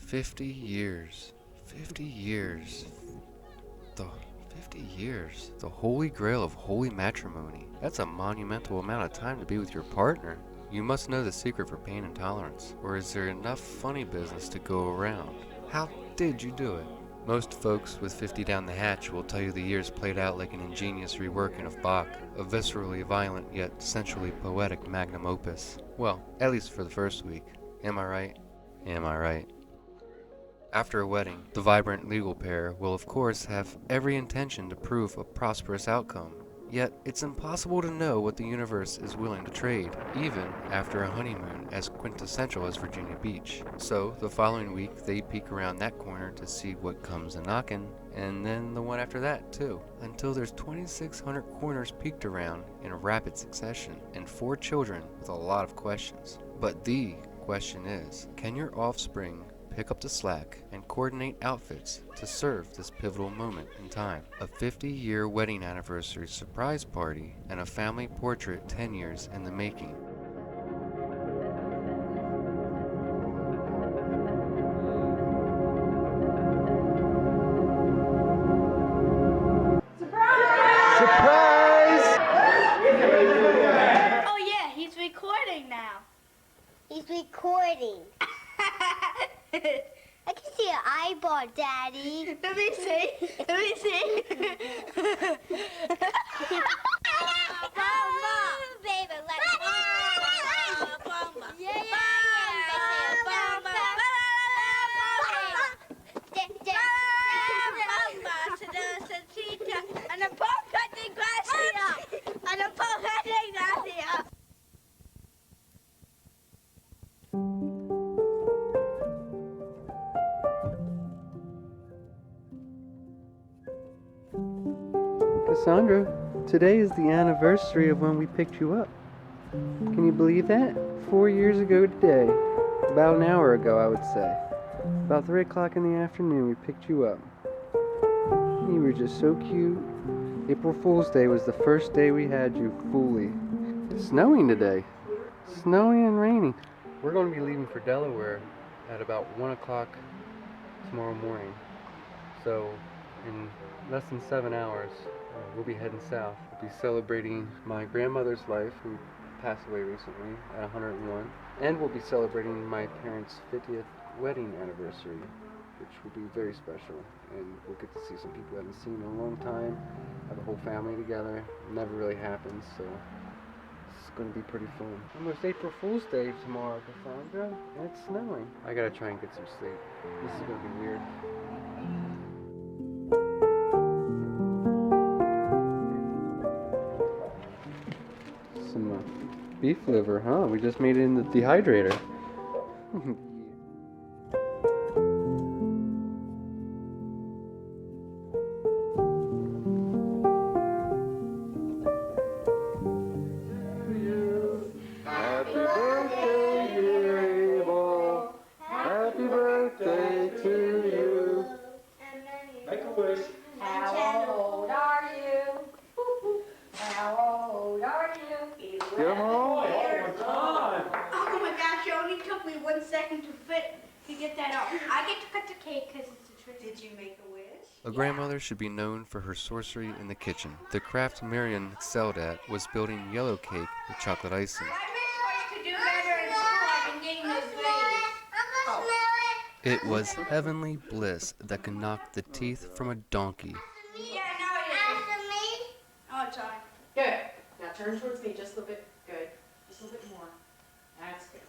50 years. 50 years. The 50 years. The holy grail of holy matrimony. That's a monumental amount of time to be with your partner. You must know the secret for pain intolerance. Or is there enough funny business to go around? How did you do it? Most folks with 50 down the hatch will tell you the years played out like an ingenious reworking of Bach, a viscerally violent yet sensually poetic magnum opus. Well, at least for the first week. Am I right? Am I right? After a wedding, the vibrant legal pair will of course have every intention to prove a prosperous outcome. Yet, it's impossible to know what the universe is willing to trade, even after a honeymoon as quintessential as Virginia Beach. So, the following week, they peek around that corner to see what comes a-knockin', and then the one after that, too, until there's 2,600 corners peeked around in rapid succession, and 4 children with a lot of questions. But the question is, can your offspring pick up the slack and coordinate outfits to serve this pivotal moment in time? A 50-year wedding anniversary surprise party and a family portrait 10 years in the making. Surprise! Oh yeah, he's recording now. He's recording. I can see your eyeball, Daddy. Let me see. Let me see. Baby, let's Yeah, Cassandra, today is the anniversary of when we picked you up. Can you believe that? 4 years ago today. About an hour ago, I would say. About 3 o'clock in the afternoon, we picked you up. You were just so cute. April Fool's Day was the first day we had you fully. It's snowing today. Snowing and raining. We're going to be leaving for Delaware at about 1 o'clock tomorrow morning. So, in less than 7 hours, we'll be heading south. We'll be celebrating my grandmother's life, who passed away recently at 101. And we'll be celebrating my parents' 50th wedding anniversary, which will be very special. And we'll get to see some people we haven't seen in a long time, have a whole family together. It never really happens, so it's going to be pretty fun. Almost April Fool's Day tomorrow, Cassandra, and it's snowing. I gotta try and get some sleep. This is going to be weird. Some beef liver, huh? We just made it in the dehydrator. Happy birthday, dear Abel. Happy birthday to you. Make a wish. How old are you? How old are you? Come on. Oh my God. Oh my gosh, it only took me 1 second to get that off. I get to cut the cake because it's a trick. Did you make a wish? A grandmother should be known for her sorcery in the kitchen. The craft Marion excelled at was building yellow cake with chocolate icing. I wish I could do better in school. I've been getting those grades. It was heavenly bliss that could knock the teeth from a donkey. Yeah, now it is. Oh, it's on. Good. Now turn towards me just a little bit. Good. Just a little bit more. That's good.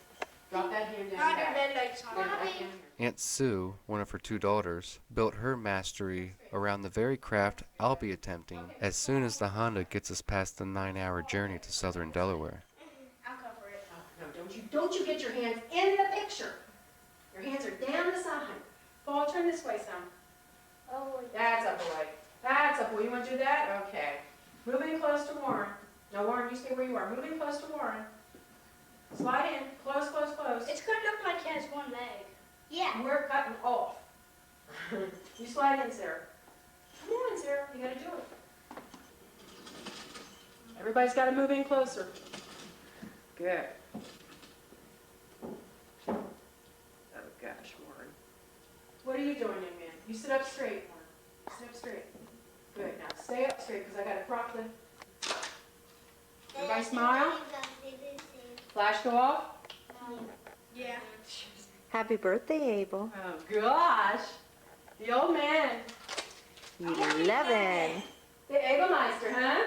Drop that hand down. Now the back. red light's on. Then back in here. Aunt Sue, one of her 2 daughters, built her mastery around the very craft I'll be attempting as soon as the Honda gets us past the 9-hour journey to southern Delaware. I'll cover it. No, don't you get your hands in the picture. Your hands are down the side. Paul, turn this way some. Oh, That's up, boy. That's up, boy. You want to do that? Okay. Moving close to Warren. No, Warren, you stay where you are. Moving close to Warren. Slide in. Close, close, close. It's going to look like he has 1 leg. yeah. We're cutting off. You slide in, Sarah. Come on, Sarah. You got to do it. Everybody's got to move in closer. Good. Oh, gosh, Warren. you doing, young man? You sit up straight, Warren. Sit up straight. Good. Now stay up straight because I got to prop the... Everybody smile. Flash go off. Yeah. Happy birthday, Abel. Oh, gosh. The old man. 11. The Abelmeister, huh?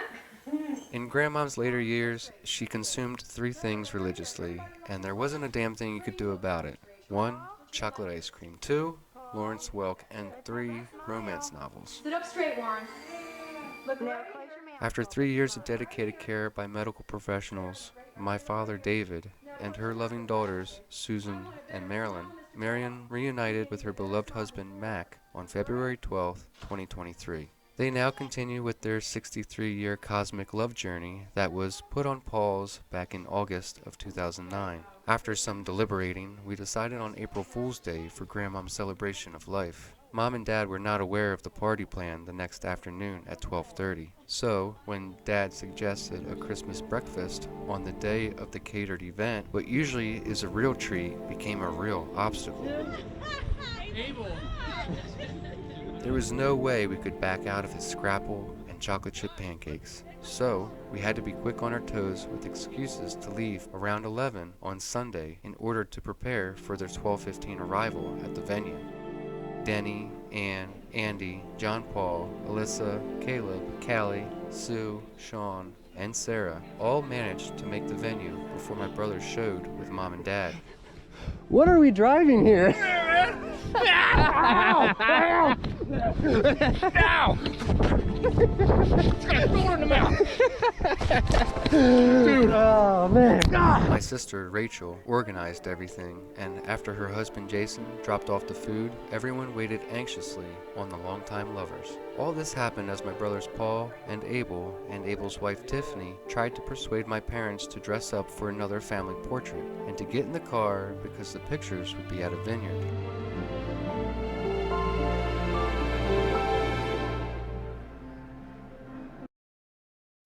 In Grandmom's later years, she consumed 3 things religiously, and there wasn't a damn thing you could do about it. 1, chocolate ice cream. 2, Lawrence Welk. And 3, romance novels. Sit up straight, Warren. Look right. After 3 years of dedicated care by medical professionals, my father David and her loving daughters Susan and Marilyn, Marion reunited with her beloved husband Mac on February 12, 2023. They now continue with their 63-year cosmic love journey that was put on pause back in August of 2009. After some deliberating, we decided on April Fool's Day for Grandmom's celebration of life. Mom and Dad were not aware of the party plan the next afternoon at 12:30. So, when Dad suggested a Christmas breakfast on the day of the catered event, what usually is a real treat became a real obstacle. There was no way we could back out of his scrapple and chocolate chip pancakes. So, we had to be quick on our toes with excuses to leave around 11 on Sunday in order to prepare for their 12:15 arrival at the venue. Denny, Ann, Andy, John Paul, Alyssa, Caleb, Callie, Sue, Sean, and Sarah all managed to make the venue before my brother showed with Mom and Dad. What are we driving here? Ow! Ow! Ow! It's gonna go in the mouth! Dude! Oh, man. My sister Rachel organized everything, and after her husband Jason dropped off the food, everyone waited anxiously on the longtime lovers. All this happened as my brothers Paul and Abel's wife Tiffany tried to persuade my parents to dress up for another family portrait and to get in the car because the pictures would be at a vineyard.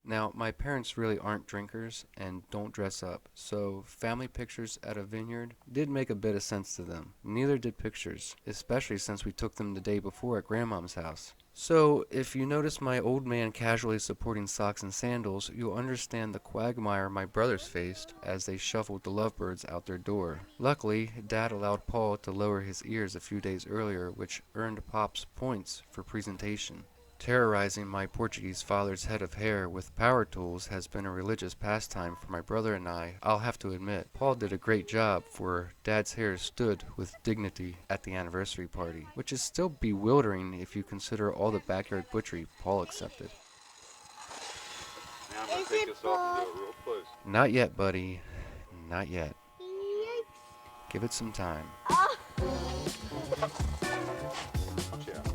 Now, my parents really aren't drinkers and don't dress up, so family pictures at a vineyard did make a bit of sense to them. Neither did pictures, especially since we took them the day before at Grandmom's house. So, if you notice my old man casually supporting socks and sandals, you'll understand the quagmire my brothers faced as they shuffled the lovebirds out their door. Luckily, Dad allowed Paul to lower his ears a few days earlier, which earned Pops points for presentation. Terrorizing my Portuguese father's head of hair with power tools has been a religious pastime for my brother and I'll have to admit. Paul did a great job, for Dad's hair stood with dignity at the anniversary party, which is still bewildering if you consider all the backyard butchery Paul accepted. Now I'm going to take this off and do it real close. Not yet, buddy. Not yet. Give it some time. Watch out.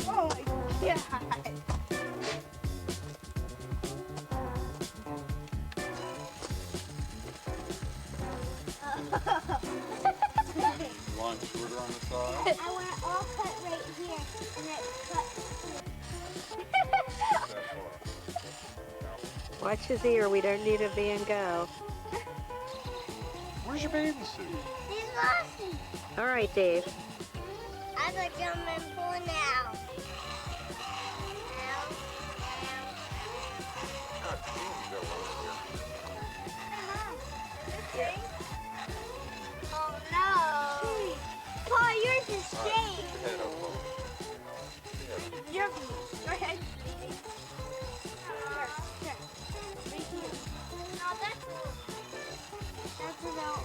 Oh my God. You want shorter on the side? I want it all cut right here, and it cut. That far. Watch his ear. We don't need a Van Gogh. Where's your bathing suit? He's lost me. All right, Dave. I'm a jumping pool now. God damn, you got one over here. Oh no. Paul, yours is All right, shaved. put your head up, Paul. Your go ahead. Here. Right here. No, that's about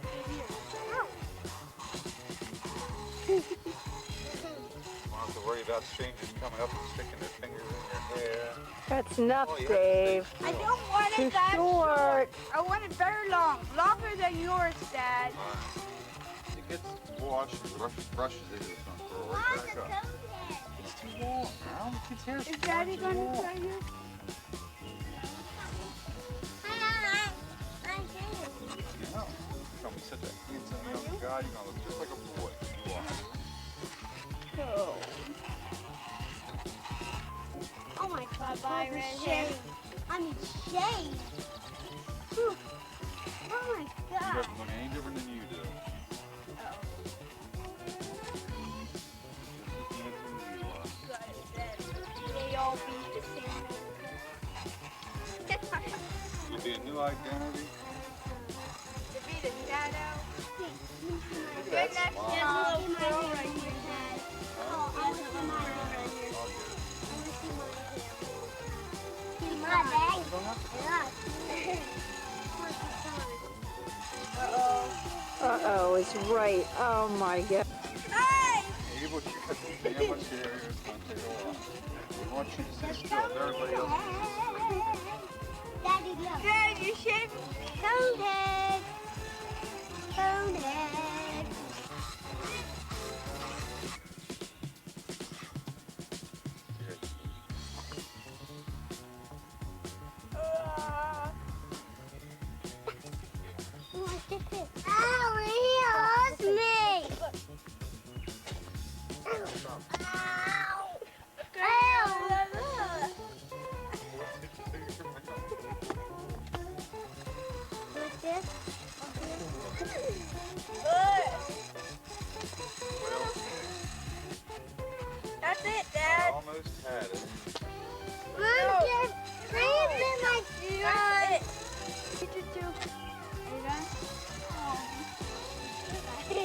Right here. You don't have to worry about strangers coming up and sticking their fingers in your hair. That's enough, Oh, yeah. Dave. I don't want Too it that short. I want it very long. Longer than yours, Dad. Fine. It gets washed, brushes into the front, throw right back up. It's too long. Now the kid's hair Is Daddy too going to long. tell you? No. Come and set that hands on the young guy. You're gonna look just like a boy. You are. Oh my God, Bye, Bob's Redhead. shaved. I mean, shaved. Whew. Oh my He God. doesn't look any different than you do. identity. To be the shadow. Look at that smile. There's a little girl right here, Dad. Oh, I There's a little girl right here. see my bag. Uh-oh, it's right. Oh, my God. Able to cut the damage here. It's going to take a while. We want you to sit still. Everybody else. Daddy, look. Dad, you should. Conehead. Conehead. Ow, he hurts me. That's it, Dad. Almost had it. Mom, just breathe in my throat. You did too. Are you done? You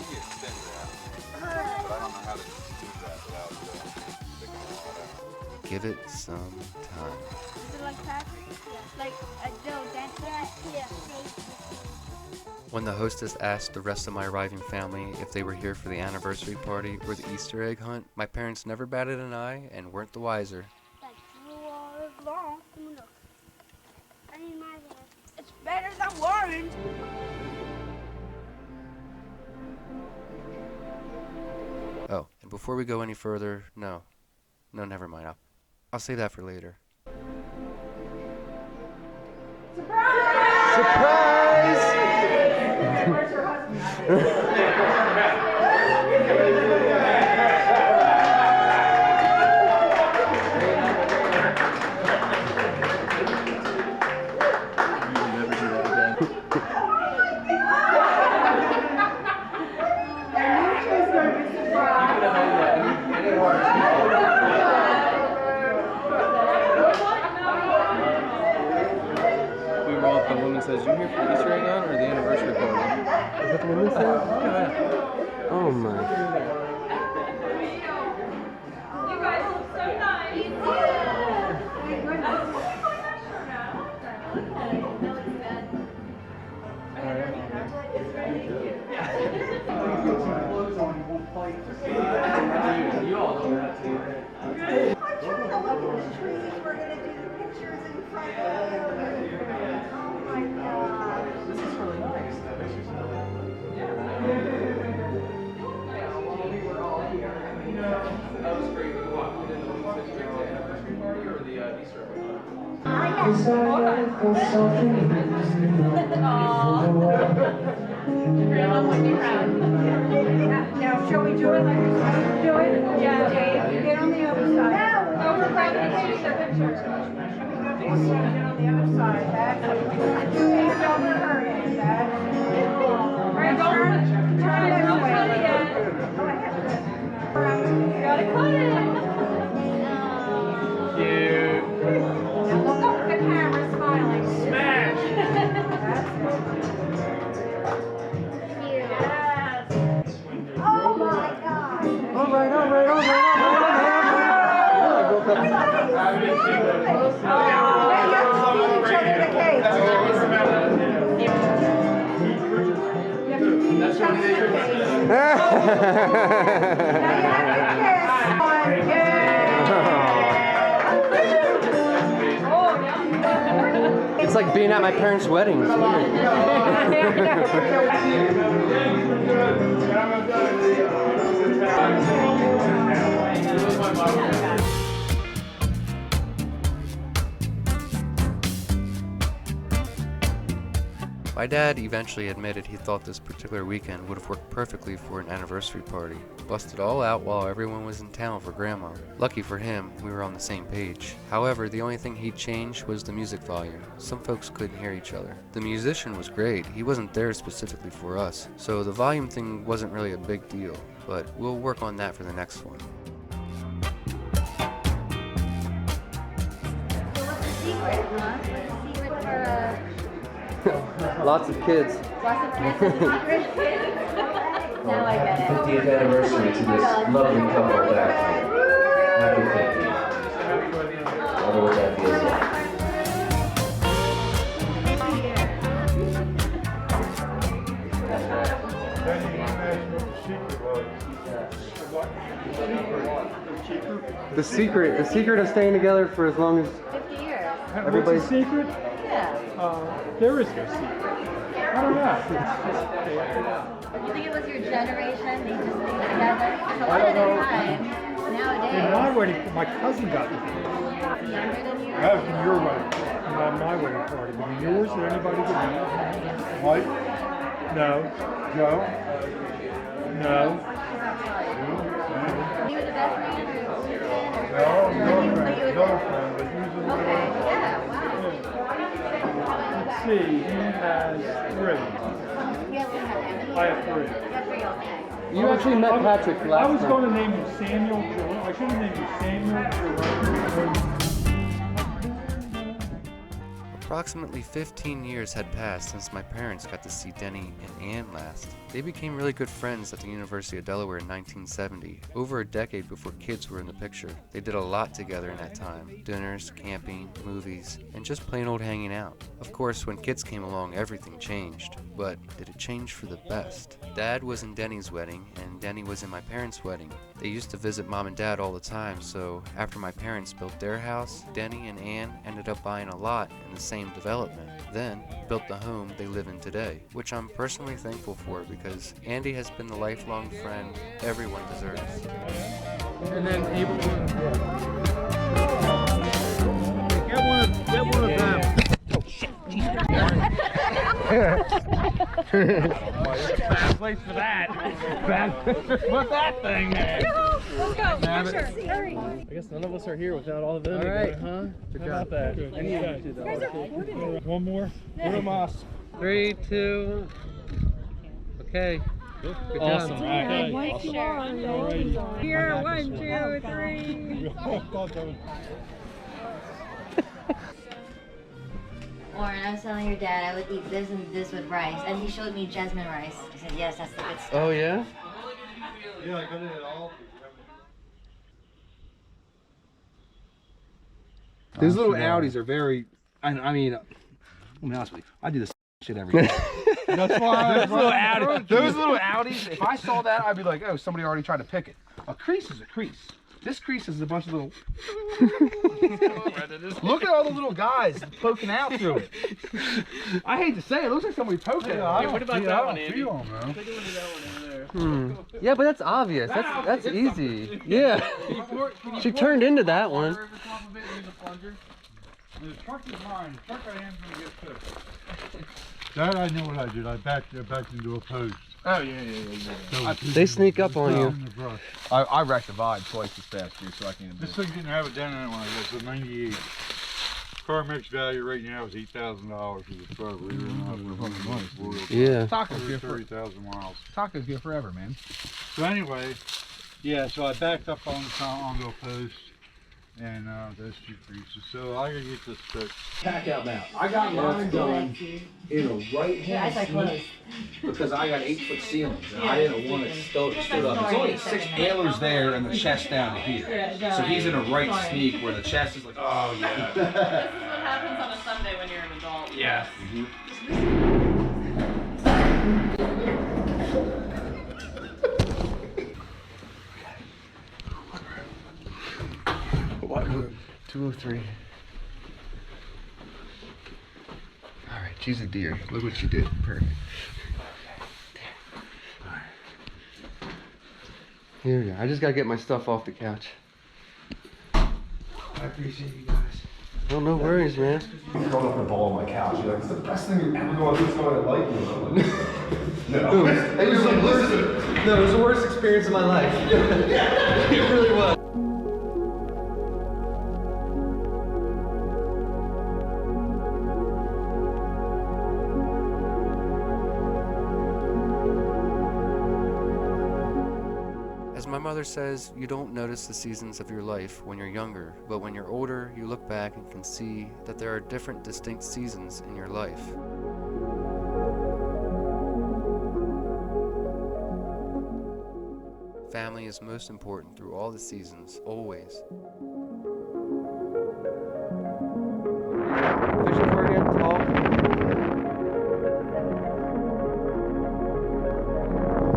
can extend that. But I don't know how to do that without sticking all that out. Give it some time. Is it like that? Like a dough dance? Yeah. When the hostess asked the rest of my arriving family if they were here for the anniversary party or the Easter egg hunt, my parents never batted an eye and weren't the wiser. It's better than Warren. Oh, and before we go any further, no, never mind. I'll save that for later. Surprise! Where's your husband? We were all at the woman says, you here for the Easter egg hunt or the anniversary party? Is that the woman said? Oh my. You guys look so nice. You all know that too. This is really nice. That was great. We walked in the anniversary party or the Easter egg hunt? Grandma would be proud. Now, shall we do it like we're supposed to do it? Yeah, Dave, get on the other side. No, we're going to take the picture. Get on the other side. That's it. Don't hurry, Dad. Right, don't turn it this way. Go ahead. You gotta cut it. Cute. Now look up at the camera, smiling. Smash! Yes. Oh my God. All right. It's like being at my parents' wedding. It's weird. My dad eventually admitted he thought this particular weekend would have worked perfectly for an anniversary party. Busted all out while everyone was in town for Grandma. Lucky for him, we were on the same page. However, the only thing he'd changed was the music volume. Some folks couldn't hear each other. The musician was great, he wasn't there specifically for us, so the volume thing wasn't really a big deal, but we'll work on that for the next one. So what's the secret, huh? Lots of kids. Lots of kids and secret kids. Now I get it. 50th anniversary to this lovely couple back here. Happy 50th. I wonder what that feels like. The secret of staying together for as long as 50 years. everybody's What's the secret? Yeah. There is no secret. I don't know. You think it was your generation? They just stayed together? Because a lot of the time, nowadays, In my wedding, my cousin got me. younger than you. That was in your wedding, not my wedding party. But in yours, did anybody get married? Mike? No. Joe? No. You were the best man or No, girlfriend, but he was in the Okay, yeah, wow. Let's see, he has 3. He doesn't have any. I have 3. You have 3, okay. You actually met Patrick I last was time. going to name you Samuel Jerome. I should have named you Samuel Jerome. Approximately 15 years had passed since my parents got to see Denny and Ann last. They became really good friends at the University of Delaware in 1970, over a decade before kids were in the picture. They did a lot together in that time: dinners, camping, movies, and just plain old hanging out. Of course, when kids came along, everything changed. But did it change for the best? Dad was in Denny's wedding, and Denny was in my parents' wedding. They used to visit Mom and Dad all the time, so after my parents built their house, Denny and Ann ended up buying a lot in the same development. Then built the home they live in today, which I'm personally thankful for because Andy has been the lifelong friend everyone deserves. And then Abel get one of them. Oh shit! Bad place for that. Put that thing there. Let's go. Hampshire, hurry. I guess none of us are here without all of them. All right. Huh? Good How job. about that? Good. I need you to though. One more. Uno mas. 3, 2. Okay. Good Awesome. job. All right. Alrighty. Here, 1, 2, 3. Lauren, I was telling your dad I would eat this and this with rice, and he showed me jasmine rice. I said, yes, that's the good stuff. Oh yeah? Yeah, I got it all. These little Audis are very, I mean, let me be honest with you, I do this shit every day. That's why Those little Audis, if I saw that, I'd be like, oh, somebody already tried to pick it. A crease is a crease. This crease is a bunch of little... Look at all the little guys poking out through it. I hate to say it, looks like somebody poked it. What about that one, Andy? Take a look at that one in there. Yeah, but that's obvious. That's easy. Yeah. She turned into that one. The truck is mine. The truck I am going to get fixed. That I know what I did. I backed into a post. Oh, yeah. They sneak up on you. In the brush. I wrecked the vibe twice this past year, so I can't do This it. thing didn't have a dent in it when I got to 98. CarMax value right now is $8,000 for the truck. We're Yeah. Taco's good 30,000 miles. Taco's good forever, man. So anyway, yeah, so I backed up onto a post and those 2 creases. So I gotta get this fixed. Pack out now. I got mine done in a right hand sneak because I got 8-foot ceilings and I didn't want it stood up. There's only 6 antlers there and the chest down to here. So he's in a right sneak where the chest is like, oh yeah. This is what happens on a Sunday when you're an adult. Yeah. What? 203. All right, she's a deer. Look what she did. Perfect. All right. Here we go. I just gotta get my stuff off the couch. I appreciate you guys. Oh, no worries, man. Throwing up the ball on my couch. You're like, it's the best thing you're ever going to do. Someone that like me. No. It was the worst. No, it was the worst experience of my life. It really was. As my mother says, you don't notice the seasons of your life when you're younger, but when you're older, you look back and can see that there are different distinct seasons in your life. family is most important through all the seasons, always. Fishing for again, tall.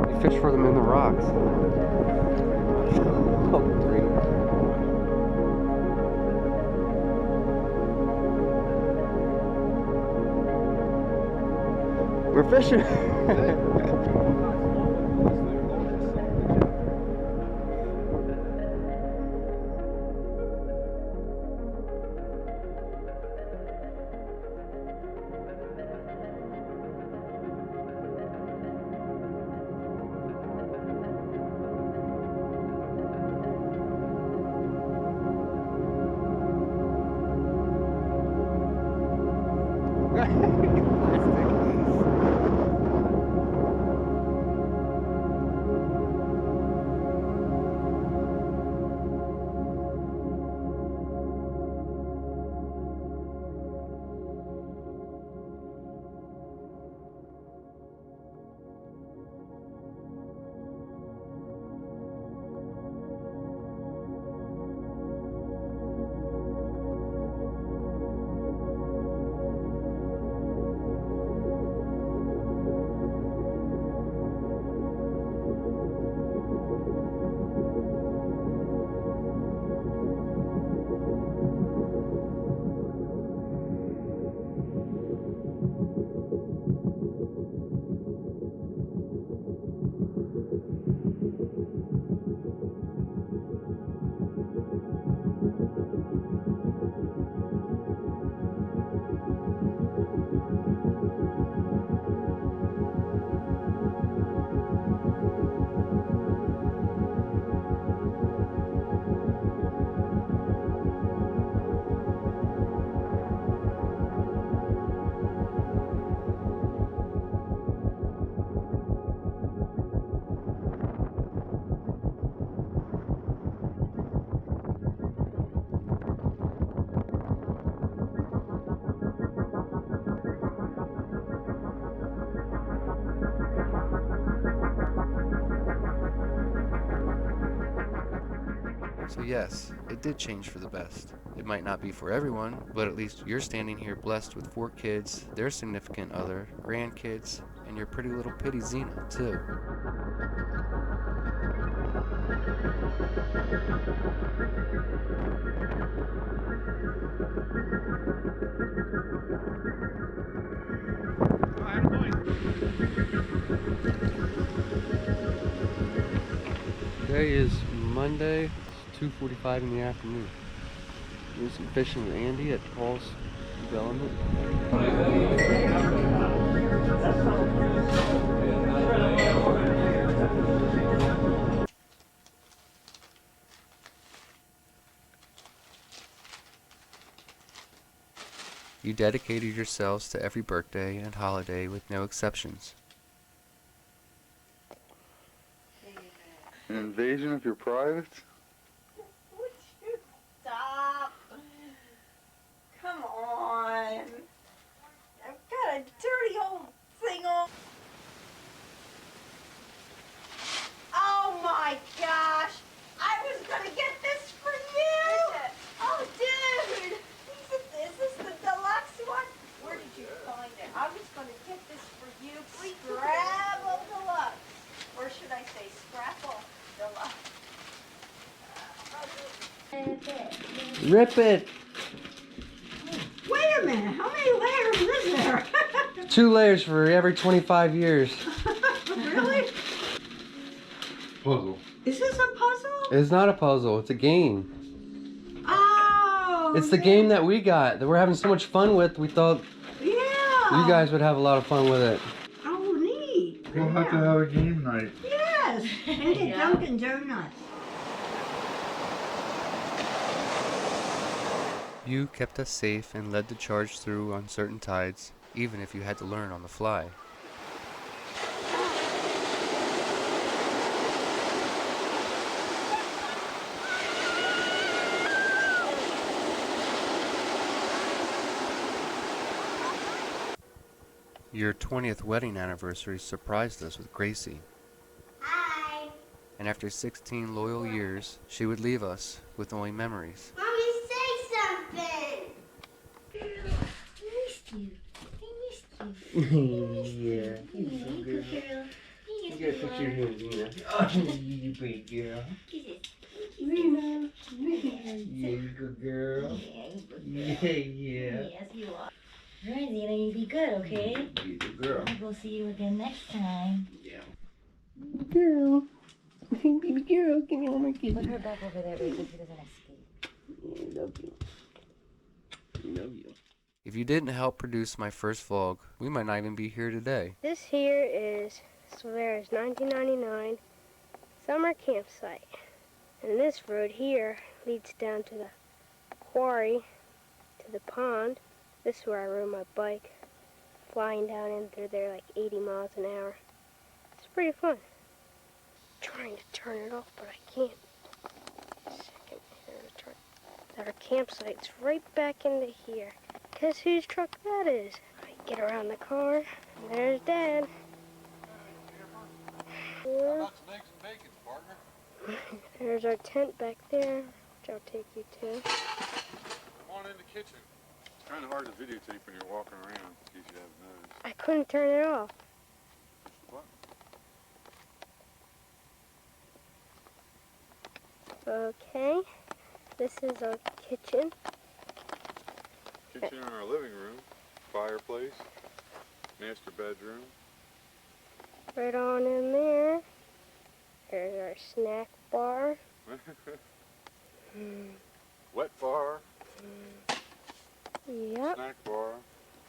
You fish for them in the rocks. Oh, three. We're fishing. So yes, it did change for the best. It might not be for everyone, but at least you're standing here blessed with 4 kids, their significant other, grandkids, and your pretty little pitty Xena, too. Today is Monday, it's 2:45 in the afternoon. Doing some fishing with Andy at Paul's development. You dedicated yourselves to every birthday and holiday with no exceptions. An invasion of your privates? Would you stop? Come on. I've got a dirty old thing on. Oh my gosh. I was going to get this for you. Oh, dude. Is this the deluxe one? Where did you find it? I was going to get this for you. Scrabble Deluxe. Or should I say Scrapple Deluxe? Rip it! Wait a minute. How many layers is there? 2 layers for every 25 years. Really? Puzzle. Is this a puzzle? It's not a puzzle, it's a game. Oh. It's the game that we got, that we're having so much fun with, we thought Yeah. you guys would have a lot of fun with it. Oh, neat. We'll have to have a game night. Yes. And get Dunkin' Donuts. You kept us safe and led the charge through on certain tides, even if you had to learn on the fly. Your 20th wedding anniversary surprised us with Gracie. Hi. And after 16 loyal years, she would leave us with only memories. Mommy, say something. Yeah. You got a picture here, Lena. Oh, you big girl. Lena. Yeah, you good girl. Yeah, yeah. Yes, you are. All right, Zena, you be good, okay? You good girl. We'll see you again next time. Yeah. Girl. Baby girl, give me all my kisses. Put her back over there, baby, so she doesn't escape. Yeah, love you. Love you. If you didn't help produce my first vlog, we might not even be here today. This here is Solera's 1999 summer campsite. And this road here leads down to the quarry, to the pond. This is where I rode my bike, flying down in through there like 80 miles an hour. It's pretty fun. Trying to turn it off, but I can't. Second, turn. Our campsite's right back into here. Guess whose truck that is? I get around the car. There's Dad. Yeah. There's our tent back there, which I'll take you to. Come on in the kitchen. It's kind of hard to videotape when you're walking around, in case you haven't noticed. I couldn't turn it off. What? Okay, this is our kitchen. Kitchen in our living room, fireplace, master bedroom. Right on in there. There's our snack bar. Wet bar, Yep. snack bar,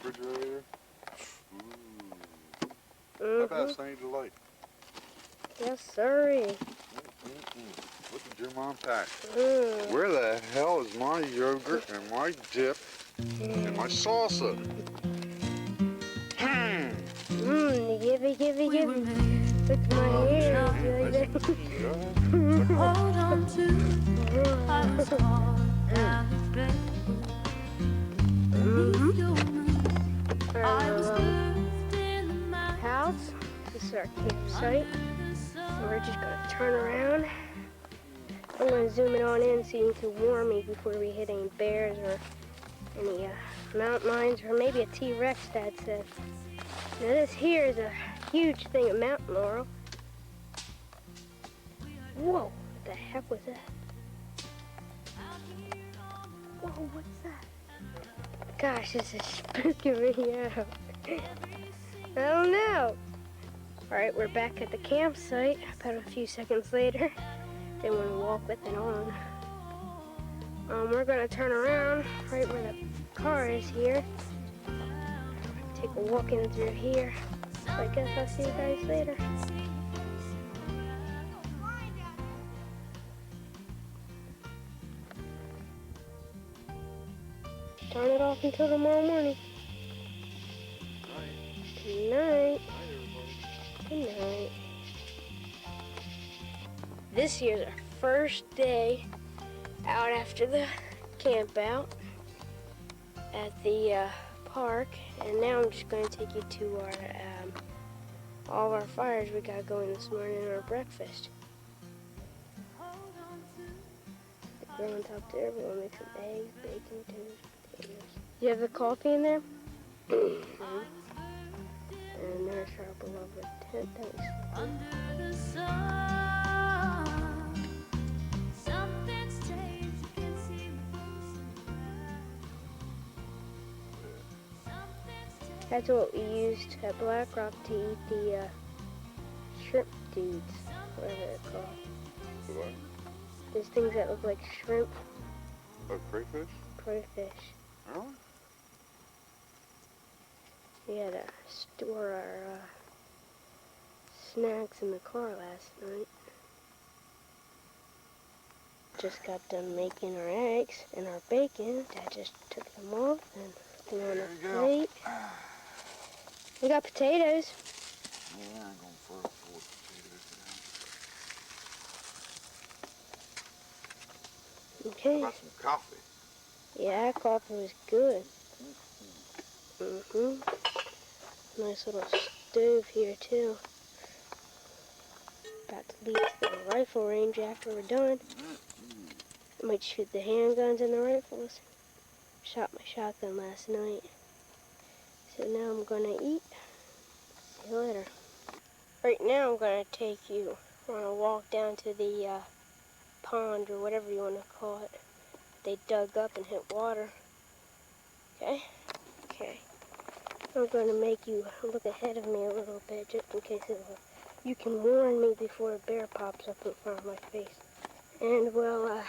refrigerator. Ooh. How about Sunny Delight? Yes, sirree. What did your mom pack? Mm. Where the hell is my yogurt and my dip and my salsa? Give. Look at my hair. Hold on to I was all down the bed. Beneath your moon, I was birthed in the mountains. House. This is our campsite. And we're just gonna turn around. I'm gonna zoom it on in so you can warn me before we hit any bears or any mountain lions or maybe a T-Rex, Dad said. Now this here is a huge thing of mountain laurel. Whoa, what the heck was that? Whoa, what's that? Gosh, this is spooking me out. I don't know. Alright, we're back at the campsite about a few seconds later. They want to walk with it on. We're gonna turn around right where the car is here. Take a walk in through here. So I guess I'll see you guys later. Turn it off until tomorrow morning. Good night. Good night. This year's our first day out after the camp out at the park, and now I'm just going to take you to our all of our fires we got going this morning and our breakfast. The grill on top there, we'll make some eggs, bacon, potatoes. You have the coffee in there? And there's our beloved tent that we sleep in. Under the sun, something's changed. You can see That's what we used at Black Rock to eat the shrimp dudes, whatever they're called. What? Those things that look like shrimp. Oh, crayfish? Crayfish. Really? We had to store our snacks in the car last night. Just got done making our eggs and our bacon. Dad just took them off and put them on a plate. We got potatoes. Yeah, I'm going for potatoes now. Okay. How about some coffee? Yeah, coffee was good. Nice little stove here too. about to leave to the rifle range after we're done. I might shoot the handguns and the rifles. Shot my shotgun last night. So now I'm gonna eat. See you later. Right now I'm gonna take you on a walk down to the pond or whatever you want to call it. They dug up and hit water. Okay? Okay. I'm gonna make you look ahead of me a little bit just in case you can warn me before a bear pops up in front of my face. And well,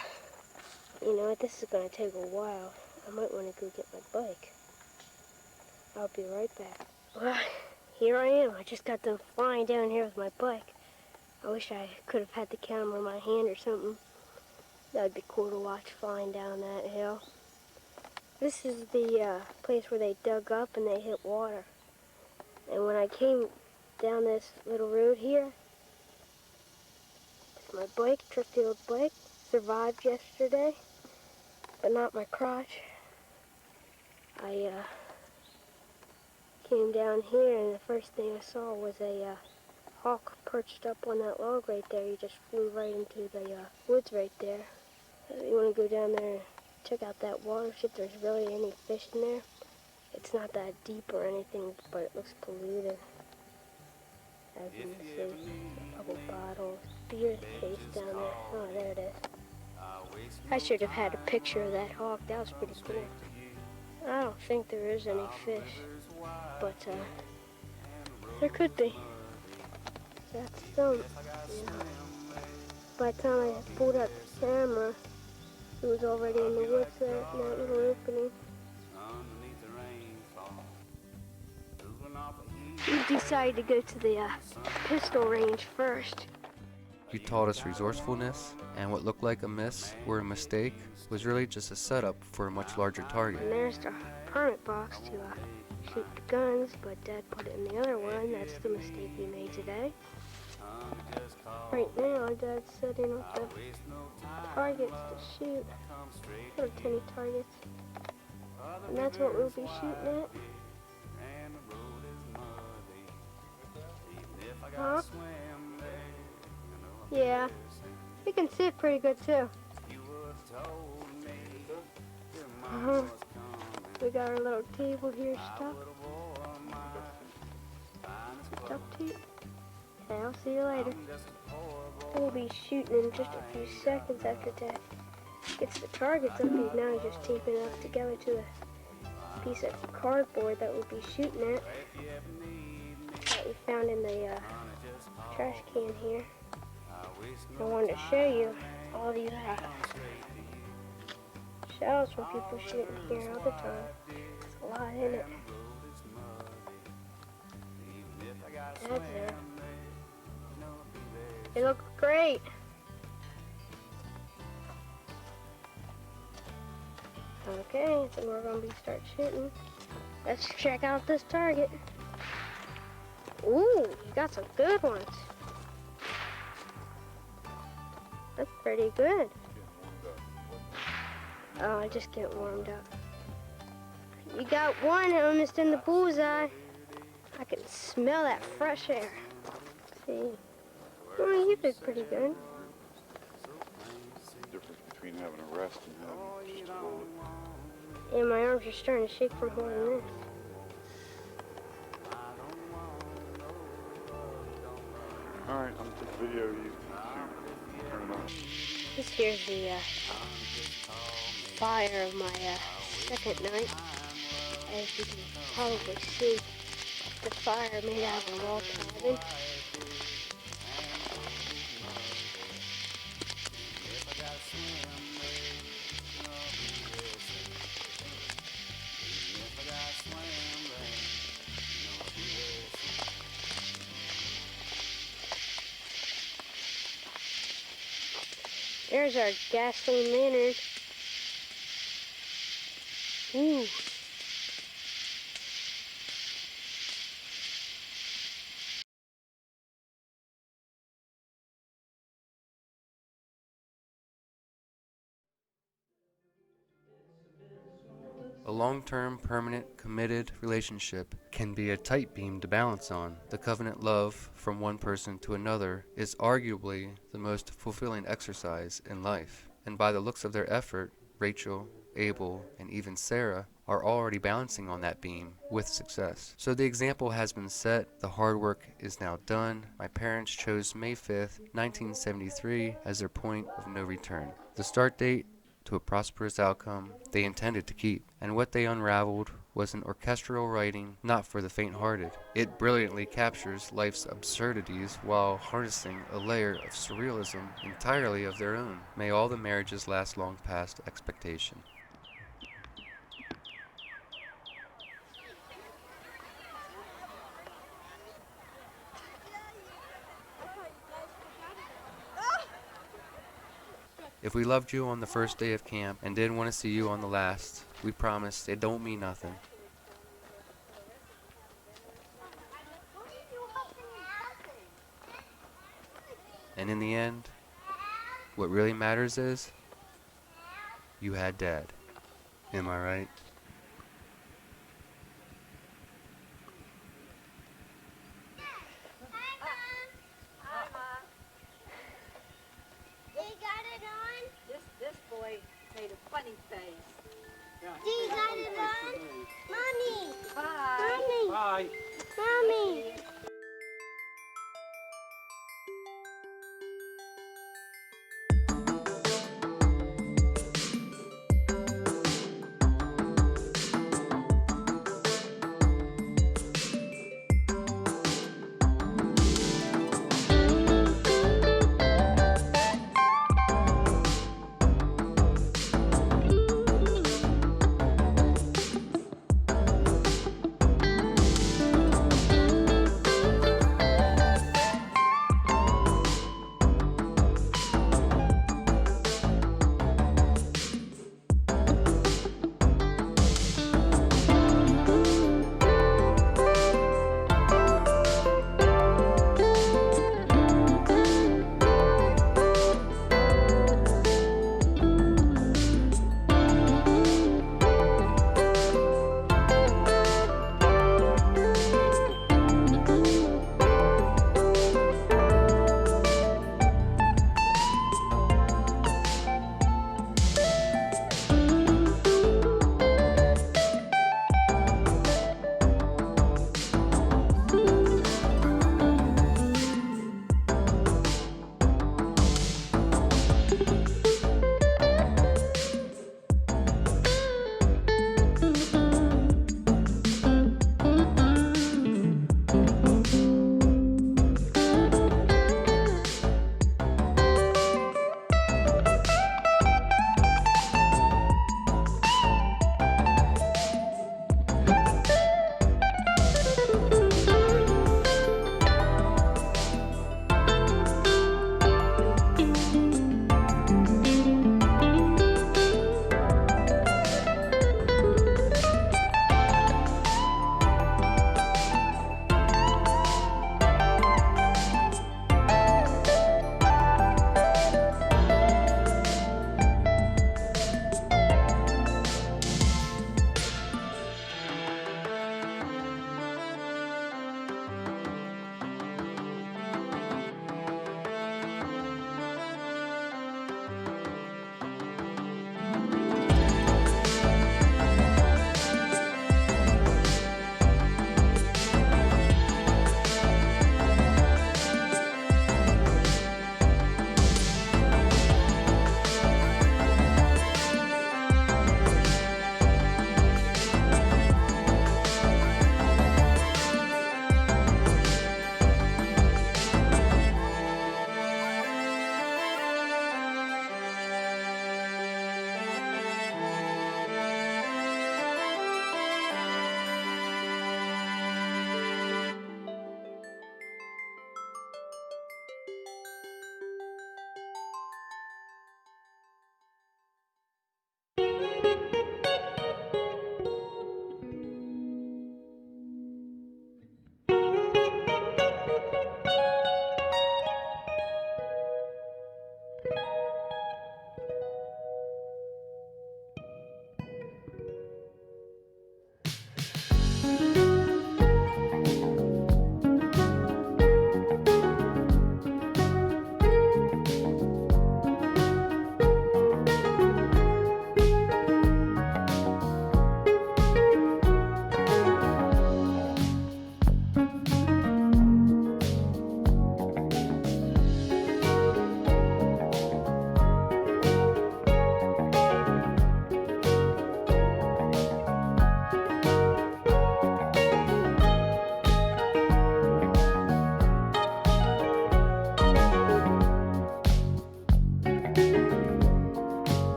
you know, this is gonna take a while. I might want to go get my bike. I'll be right back. Well, here I am. I just got done flying down here with my bike. I wish I could have had the camera in my hand or something. That'd be cool to watch flying down that hill. This is the place where they dug up and they hit water. And when I came down this little road here, my bike, trusty old bike, survived yesterday, but not my crotch. I came down here and the first thing I saw was a hawk perched up on that log right there. He just flew right into the woods right there. You want to go down there and check out that water, see if there's really any fish in there. It's not that deep or anything, but it looks polluted. As you can see, a couple bottles, beer case down there. Oh, there it is. I should have had a picture of that hawk. That was pretty cool. I don't think there is any fish, but there could be. That's some, you know. By the time I pulled out the camera, it was already in the woods there in that little opening. We decided to go to the pistol range first. You taught us resourcefulness, and what looked like a miss or a mistake was really just a setup for a much larger target. And there's the permit box to shoot the guns, but Dad put it in the other one. That's the mistake we made today. Right now, Dad's setting up the targets to shoot. Little tiny targets. And that's what we'll be shooting at. Huh? Yeah. You can see it pretty good too. We got our little table here stuck. Duct tape. Okay, I'll see you later. We'll be shooting in just a few seconds after Dad gets the targets up. He's now just taping it up together to a piece of cardboard that we'll be shooting at. That we found in the trash can here. I wanted to show you all these shells from people shooting here all the time. There's a lot in it. Dad's there. They look great. Okay, so we're gonna start shooting. Let's check out this target. Ooh, you got some good ones. That's pretty good. Oh, I just get warmed up. You got one almost in the bullseye. I can smell that fresh air. See? Oh, you did pretty good. The difference between having a rest and having just a bullet. Yeah, my arms are starting to shake from holding this. Alright, I'm gonna take a video of you. Turn it on. This here's the fire of my second night. As you can probably see, the fire made out of a log cabin. There's our gasoline lantern. Ooh. A long-term, permanent, committed relationship can be a tight beam to balance on. The covenant love from one person to another is arguably the most fulfilling exercise in life. And by the looks of their effort, Rachel, Abel, and even Sarah are already balancing on that beam with success. So the example has been set, the hard work is now done. My parents chose May 5th, 1973 as their point of no return. The start date to a prosperous outcome they intended to keep, and what they unraveled was an orchestral writing not for the faint-hearted. It brilliantly captures life's absurdities while harnessing a layer of surrealism entirely of their own. May all the marriages last long past expectation. If we loved you on the first day of camp and didn't want to see you on the last, we promise it don't mean nothing. And in the end, what really matters is you had Dad. Am I right? This boy made a funny face. Do you got it on? Mommy! Bye. Bye.